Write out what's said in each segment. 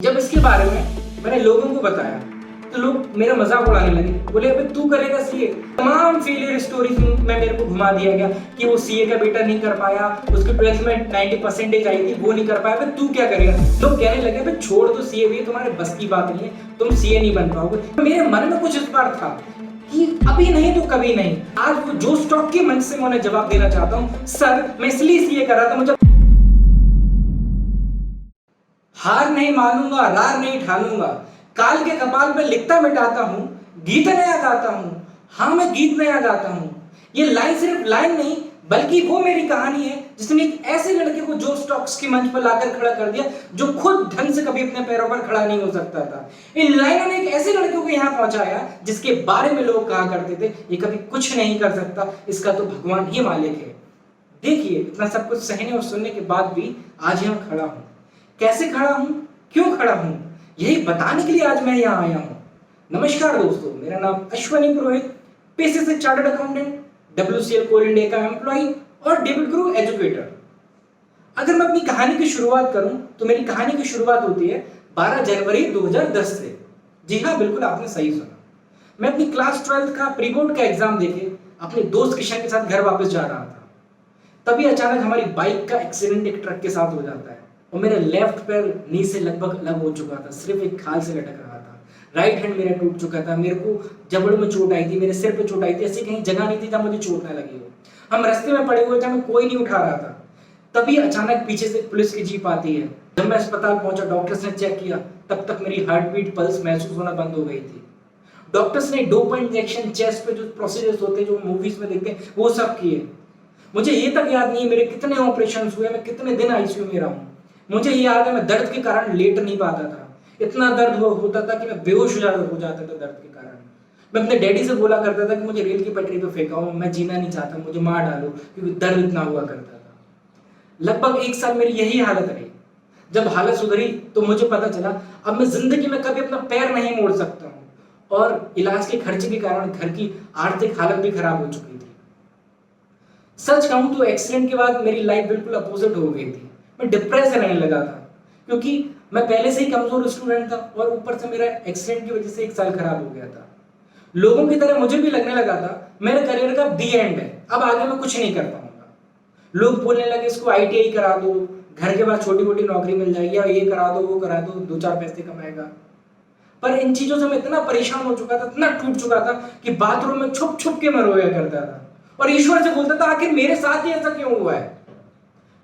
जब इसके बारे में मैंने लोगों को बताया तो लोग मेरा मजाक उड़ाने लगे, बोले अबे तू करेगा सीए। तमाम फेलियर स्टोरीज में मेरे को घुमा दिया गया कि वो सीए का बेटा नहीं कर पाया, उसके 12th में 90% आई थी, वो नहीं कर पाया, अबे तू क्या करेगा। लोग कहने लगे अबे छोड़ दो सीए, भी तुम्हारे बस की बात नहीं है, तुम सीए नहीं बन पाओगे। मेरे मन में कुछ इस बार था कि अभी नहीं तो कभी नहीं। आज वो जो स्टॉक के मंच से मैं उन्हें जवाब देना चाहता हूँ, सर मैं इसलिए सीए कर रहा था, मुझे हार नहीं मानूंगा, रार नहीं ठानूंगा, काल के कपाल पे लिखता मिटाता हूं, गीत नया गाता हूं। हाँ मैं गीत नया गाता हूं। ये लाइन सिर्फ लाइन नहीं बल्कि वो मेरी कहानी है जिसने एक ऐसे लड़के को जो स्टॉक्स के मंच पर लाकर खड़ा कर दिया जो खुद ढंग से कभी अपने पैरों पर खड़ा नहीं हो सकता था। इन लाइनों ने एक ऐसे लड़के को यहाँ पहुंचाया जिसके बारे में लोग कहा करते थे ये कभी कुछ नहीं कर सकता, इसका तो भगवान ही मालिक है। देखिए इतना सब कुछ सहने और सुनने के बाद भी आज यहाँ खड़ा हूं। कैसे खड़ा हूं, क्यों खड़ा हूं, यही बताने के लिए आज मैं यहां आया हूं। नमस्कार दोस्तों, मेरा नाम अश्वनी पुरोहित, पेशे से चार्टर्ड अकाउंटेंट, WCL कोल इंडिया का एम्प्लॉय और डेविड गुरु एजुकेटर। अगर मैं अपनी कहानी की शुरुआत करूं तो मेरी कहानी की शुरुआत होती है 12 जनवरी 2010 से। जी हाँ, बिल्कुल आपने सही सुना। मैं अपनी क्लास 12th का प्री बोर्ड का एग्जाम देके अपने दोस्त किशन के साथ घर वापस जा रहा था। तभी अचानक हमारी बाइक का एक्सीडेंट एक ट्रक के साथ हो जाता है और मेरा लेफ्ट पैर नी से लगभग अलग हो चुका था, सिर्फ एक खाल से लटक रहा था। राइट हैंड मेरा टूट चुका था, मेरे को जबड़ में चोट आई थी, मेरे सिर पे चोट आई थी, ऐसी कहीं जगह नहीं थी जहां मुझे चोट ना लगी हो। हम रास्ते में पड़े हुए थे, हमें कोई नहीं उठा रहा था। तभी अचानक पीछे से पुलिस की जीप आती है। जब मैं अस्पताल पहुंचा, डॉक्टर्स ने चेक किया, तब तक मेरी हार्ट बीट पल्स महसूस होना बंद हो गई थी। डॉक्टर्स ने डोप इंजेक्शन, चेस्ट पे जो प्रोसीजर्स होते हैं जो मूवीज में देखते हैं वो सब किए। मुझे ये तक याद नहीं है मेरे कितने ऑपरेशन हुए, मैं कितने दिन आईसीयू में रहा हूँ। मुझे ये याद है मैं दर्द के कारण लेट नहीं पाता था, इतना दर्द होता था कि मैं बेहोश हो जाता था दर्द के कारण। मैं अपने डैडी से बोला करता था कि मुझे रेल की पटरी पे फेंकाओ, मैं जीना नहीं चाहता, मुझे मार डालो, क्योंकि दर्द इतना हुआ करता था। लगभग 1 साल मेरी यही हालत रही। जब हालत सुधरी तो मुझे पता चला अब मैं जिंदगी में कभी अपना पैर नहीं मोड़ सकता हूँ, और इलाज के खर्चे के कारण घर की आर्थिक हालत भी खराब हो चुकी थी। सच कहूं तो एक्सीडेंट के बाद मेरी लाइफ बिल्कुल अपोजिट हो गई थी। मैं डिप्रेस रहने लगा था क्योंकि मैं पहले से ही कमजोर स्टूडेंट था और ऊपर से मेरा एक्सीडेंट की वजह से 1 साल खराब हो गया था। लोगों की तरह मुझे भी लगने लगा था मेरे करियर का दी एंड है, अब आगे मैं कुछ नहीं कर पाऊंगा। लोग बोलने लगे इसको ITI करा दो, घर के बाद छोटी मोटी नौकरी मिल जाएगी, या ये करा दो वो करा दो, 2-4 पैसे कमाएगा। पर इन चीजों से मैं इतना परेशान हो चुका था, इतना टूट चुका था कि बाथरूम में छुप छुप के मैं रोया करता था और ईश्वर से बोलता था आखिर मेरे साथ ही ऐसा क्यों हुआ है।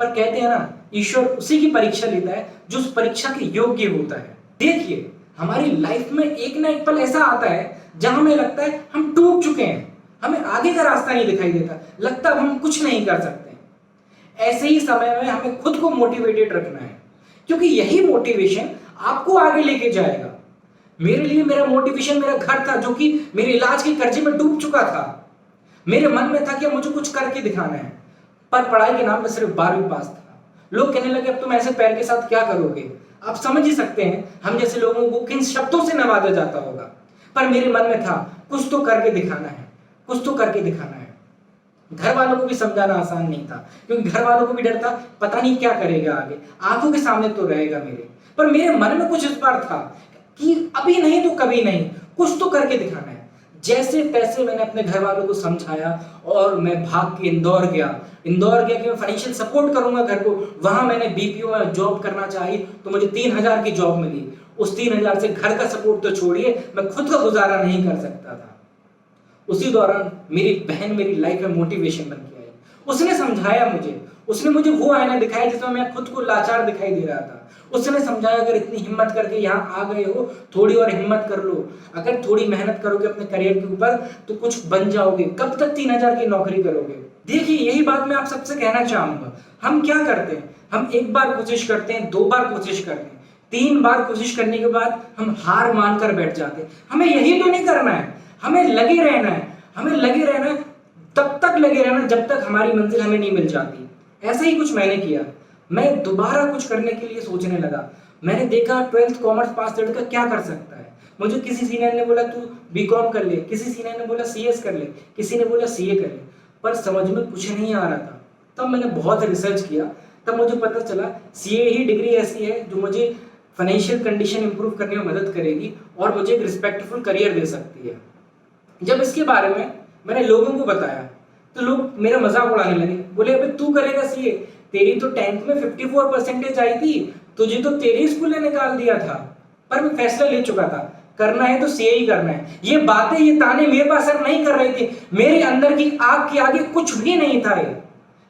पर कहते हैं ना, ईश्वर उसी की परीक्षा लेता है जो उस परीक्षा के योग्य होता है। देखिए हमारी लाइफ में एक ना एक पल ऐसा आता है जहां हमें लगता है हम टूट चुके हैं, हमें आगे का रास्ता नहीं दिखाई देता, लगता है हम कुछ नहीं कर सकते। ऐसे ही समय में हमें खुद को मोटिवेटेड रखना है, क्योंकि यही मोटिवेशन आपको आगे लेके जाएगा। मेरे लिए मेरा मोटिवेशन मेरा घर था जो कि मेरे इलाज के कर्जे में डूब चुका था। मेरे मन में था कि मुझे कुछ करके दिखाना है, पर पढ़ाई के नाम पे सिर्फ 12वीं पास था। लोग कहने लगे अब तुम ऐसे पैर के साथ क्या करोगे। आप समझ ही सकते हैं हम जैसे लोगों को किन शब्दों से नवाजा जाता होगा। पर मेरे मन में था कुछ तो करके दिखाना है, कुछ तो करके दिखाना है। घर वालों को भी समझाना आसान नहीं था, क्योंकि घर वालों को भी डर था पता नहीं क्या करेगा आगे, आंखों के सामने तो रहेगा मेरे। पर मेरे मन में कुछ इस बार था कि अभी नहीं तो कभी नहीं, कुछ तो करके दिखाना है। जैसे तैसे मैंने अपने घर वालों को समझाया और मैं भाग के इंदौर गया कि मैं फाइनेंशियल सपोर्ट करूंगा घर को। वहां मैंने BPO में जॉब करना चाहिए तो मुझे 3000 की जॉब मिली। उस 3000 से घर का सपोर्ट तो छोड़िए, मैं खुद का गुजारा नहीं कर सकता था। उसी दौरान मेरी बहन मेरी लाइफ में मोटिवेशन बन के आई। उसने समझाया मुझे, उसने मुझे वो आईना दिखाया जिसमें मैं खुद को लाचार दिखाई दे रहा था। उसने समझाया अगर इतनी हिम्मत करके यहाँ आ गए हो, थोड़ी और हिम्मत कर लो, अगर थोड़ी मेहनत करोगे अपने करियर के ऊपर तो कुछ बन जाओगे, कब तक 3000 की नौकरी करोगे। देखिए यही बात मैं आप सबसे कहना चाहूंगा। हम क्या करते हैं, हम 1 बार कोशिश करते हैं, 2 बार कोशिश करते हैं, 3 बार कोशिश करने के बाद हम हार मानकर बैठ जाते हैं। हमें यही तो नहीं करना है, हमें लगे रहना है, हमें लगे रहना है, तब तक लगे रहना जब तक हमारी मंजिल हमें नहीं मिल जाती। ऐसा ही कुछ मैंने किया। मैं दोबारा कुछ करने के लिए सोचने लगा। मैंने देखा 12th कॉमर्स पास लड़का क्या कर सकता है। मुझे किसी सीनियर ने बोला तू BCom कर ले, किसी सीनियर ने बोला CS कर ले, किसी ने बोला CA कर ले, पर समझ में कुछ नहीं आ रहा था। तब मैंने बहुत रिसर्च किया, तब मुझे पता चला CA ही डिग्री ऐसी है जो मुझे फाइनेंशियल कंडीशन इंप्रूव करने में मदद करेगी और मुझे एक रिस्पेक्टफुल करियर दे सकती है। जब इसके बारे में मैंने लोगों को बताया तो लोग मेरा मजाक उड़ाने लगे, बोले अबे तू करेगा सीए, तेरी तो 10th में 54% आई थी, तुझे तो तेरे स्कूल ने निकाल दिया था। पर मैं फैसला ले चुका था, करना है तो सीए ही करना है। ये बातें, ये ताने मेरे पर असर नहीं कर रही थी, मेरे अंदर की आग के आगे कुछ भी नहीं था ये।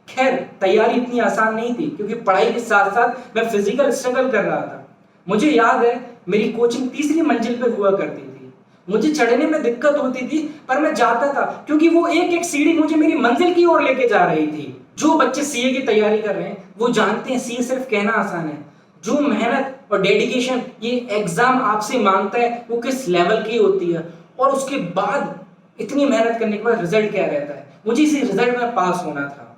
खैर तैयारी इतनी आसान नहीं थी क्योंकि पढ़ाई के साथ साथ मैं फिजिकल स्ट्रगल कर रहा था। मुझे याद है मेरी कोचिंग तीसरी मंजिल पे हुआ करती थी। मुझे चढ़ने में दिक्कत होती थी पर मैं जाता था क्योंकि वो एक एक सीढ़ी मुझे मेरी मंजिल की ओर लेके जा रही थी। जो बच्चे सीए की तैयारी कर रहे हैं वो जानते हैं सीए सिर्फ कहना आसान है। जो मेहनत और डेडिकेशन ये एग्जाम आपसे मांगता है वो किस लेवल की होती है, और उसके बाद इतनी मेहनत करने के बाद रिजल्ट क्या रहता है। मुझे इसी रिजल्ट में पास होना था।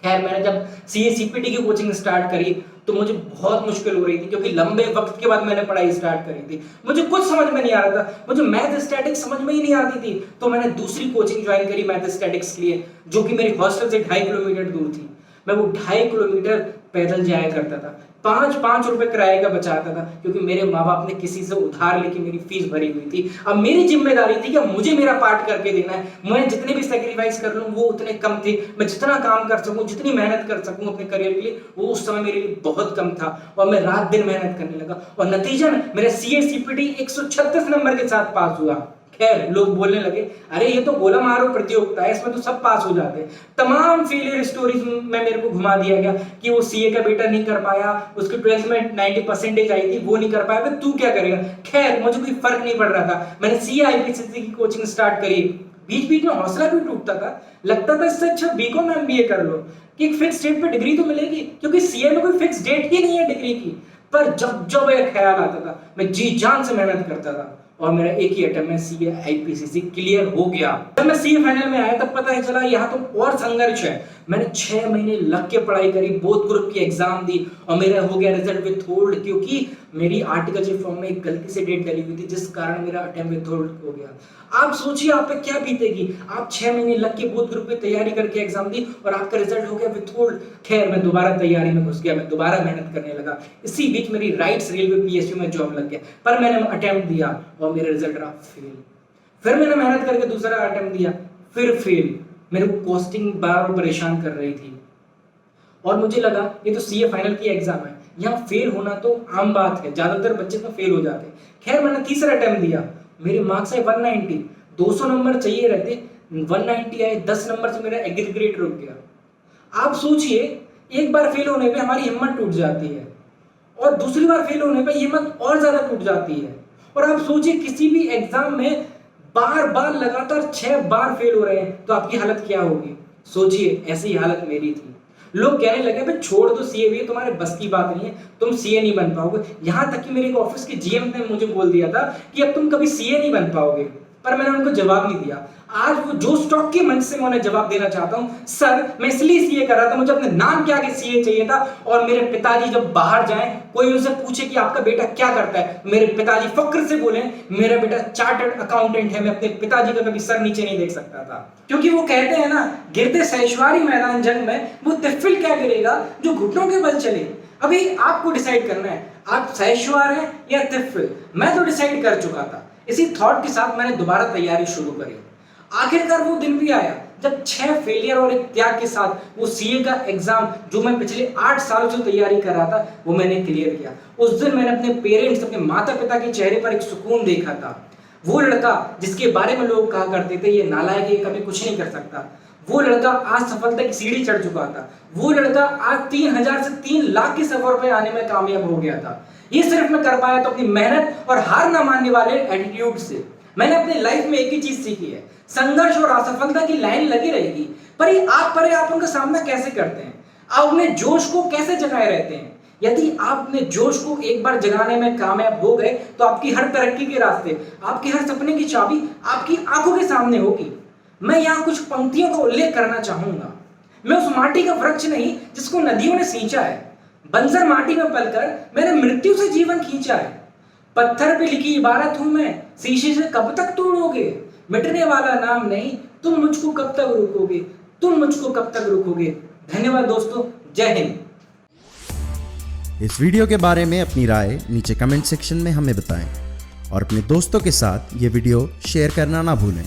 खैर मैंने जब सीए सीपीटी की कोचिंग स्टार्ट करी तो मुझे बहुत मुश्किल हो रही थी क्योंकि लंबे वक्त के बाद मैंने पढ़ाई स्टार्ट करी थी। मुझे कुछ समझ में नहीं आ रहा था, मुझे मैथ स्टैटिक्स समझ में ही नहीं आती थी। तो मैंने दूसरी कोचिंग ज्वाइन करी मैथ स्टैटिक्स के लिए, जो कि मेरी हॉस्टल से 2.5 किलोमीटर दूर थी। मैं वो 2.5 किलोमीटर पैदल जाया करता था, 5-5 रुपए किराए का बचाता था क्योंकि मेरे माँ बाप ने किसी से उधार लेके मेरी फीस भरी हुई थी। अब मेरी जिम्मेदारी थी कि मुझे मेरा पार्ट करके देना है। मैं जितने भी सेक्रीफाइस कर लूँ वो उतने कम थे। मैं जितना काम कर सकूँ, जितनी मेहनत कर सकूँ अपने करियर के लिए, वो उस समय मेरे लिए बहुत कम था। और मैं रात दिन मेहनत करने लगा और नतीजन मेरे सीए सीपीटी 136 नंबर के साथ पास हुआ। खैर लोग बोलने लगे अरे ये तो गोला मारो प्रतियोगिता है, इसमें तो सब पास हो जाते हैं। तमाम फेलियर स्टोरीज में मेरे को घुमा दिया गया कि वो सीए का बेटा नहीं कर पाया, उसके 12th में 90% आई थी, वो नहीं कर पाया, तू क्या करेगा। खैर मुझे कोई फर्क नहीं पड़ रहा था। मैंने सीए आईपीसीसी की कोचिंग स्टार्ट करी। बीच बीच में हौसला भी टूटता था, लगता था इससे अच्छा बीकॉम एमबीए कर लो कि एक फिक्स डेट पे डिग्री तो मिलेगी, क्योंकि सीए में कोई फिक्स डेट ही नहीं है डिग्री की। पर जब जब यह ख्याल आता था मैं जी जान से मेहनत करता था और मेरा एक ही अटेम्प्ट में सीए आईपीसीसी क्लियर हो गया। जब मैं सीए फाइनल में आया तब पता ही चला यहाँ तो और संघर्ष है। मैंने 6 महीने लग के पढ़ाई करी, बोथ ग्रुप की एग्जाम दी और मेरा हो गया रिजल्ट विथ होल्ड, क्योंकि मेरी आर्टिकल जे फॉर्म में एक गलती से डेट डली हुई थी जिस कारण मेरा अटेम्प्ट विथ होल्ड हो गया। आप सोचिए आप पे क्या बीतेगी। आप 6 महीने लग के बोथ ग्रुप में तैयारी करके एग्जाम दी और आपका रिजल्ट हो गया विथ होल्ड। खैर मैं दोबारा तैयारी में घुस गया, मैं दोबारा मेहनत करने लगा। इसी बीच मेरी राइट्स रेलवे पीएसयू में जॉब लग गया, पर मैंने अटेम्प्ट दिया और मेरा रिजल्ट रहा फेल। फिर मैंने मेहनत करके दूसरा अटेम्प्ट दिया, फिर फेल। मेरे को कॉस्टिंग बार परेशान कर रही थी और मुझे लगा ये तो सीए फाइनल की एग्जाम है, यहाँ फेल होना तो आम बात है, ज्यादातर बच्चे तो फेल हो जाते हैं। खैर मैंने तीसरा अटेम्प्ट दिया, मेरे मार्क्स आए 190, 200 नंबर चाहिए रहते, 190 आए, 10 नंबर से मेरा एग्री ग्रेड रुक गया। आप सोचिए एक बार फेल होने पे हमारी हिम्मत टूट जाती है और दूसरी बार फेल होने पे हिम्मत और ज्यादा टूट जाती है। और आप सोचिए किसी भी एग्जाम में बार बार लगातार 6 बार फेल हो रहे हैं तो आपकी हालत क्या होगी। सोचिए ऐसी हालत मेरी थी। लोग कहने लगे भाई छोड़ दो सीए, भी तुम्हारे बस की बात नहीं है, तुम सीए नहीं बन पाओगे। यहां तक कि मेरे ऑफिस के जीएम ने मुझे बोल दिया था कि अब तुम कभी सीए नहीं बन पाओगे, पर मैंने उनको जवाब नहीं दिया। आज वो जो स्टॉक के मंच से मैं उन्हें जवाब देना चाहता हूं, सर मैं इसलिए सीए कर रहा था, मुझे अपने नाम के आगे सीए चाहिए था। और मेरे पिताजी जब बाहर जाएं, कोई उनसे पूछे कि आपका बेटा क्या करता है, मेरे पिताजी फक्र से बोले मेरा बेटा चार्टर्ड अकाउंटेंट है। मैं अपने पिताजी का कभी सर नीचे नहीं देख सकता था, क्योंकि वो कहते हैं ना, गिरते सैशवारी मैदान जंग में वो तिफिल क्या गिरेगा जो घुटनों के बल चले। अभी आपको डिसाइड करना है आप सैशवार हैं या तिफिल। मैं तो डिसाइड कर चुका था। इसी थॉट के साथ मैंने दोबारा तैयारी शुरू करी। आखिरकार वो दिन भी आया जब 6 फेलियर और एक त्याग के साथ वो सीए का एग्जाम, जो मैं पिछले 8 साल से तैयारी कर रहा था, वो मैंने क्लियर किया। उस दिन मैंने अपने पेरेंट्स, अपने माता पिता के चेहरे पर एक सुकून देखा था। वो लड़का जिसके बारे में लोग कहा करते थे ये नालायक है, ये कभी कुछ नहीं कर सकता, वो लड़का आज सफलता की सीढ़ी चढ़ चुका था। वो लड़का आज 3000 से 3 लाख के सफर पे आने में कामयाब हो गया था। ये सिर्फ मैं कर पाया तो अपनी मेहनत और हार ना मानने वाले एटीट्यूड से। मैंने अपनी लाइफ में एक ही चीज सीखी है, संघर्ष और असफलता की लाइन लगी रहेगी, पर आप उनका सामना कैसे करते हैं, आप अपने जोश को कैसे जगाए रहते हैं। यदि आप अपने जोश को एक बार जगाने में कामयाब हो गए तो आपकी हर तरक्की के रास्ते, आपके हर सपने की चाबी आपकी आंखों के सामने होगी। मैं यहाँ कुछ पंक्तियों का उल्लेख करना चाहूंगा। मैं उस माटी का वृक्ष नहीं जिसको नदियों ने सींचा है, बंजर माटी में पलकर मैंने मृत्यु से जीवन खींचा है। पत्थर पे लिखी इबारत हूं मैं, शीशे से कब तक तोड़ोगे, मिटने वाला नाम नहीं, तुम मुझको कब तक रोकोगे, तुम मुझको कब तक रोकोगे। धन्यवाद दोस्तों, जय हिंद। इस वीडियो के बारे में अपनी राय नीचे कमेंट सेक्शन में हमें बताएं और अपने दोस्तों के साथ ये वीडियो शेयर करना ना भूलें।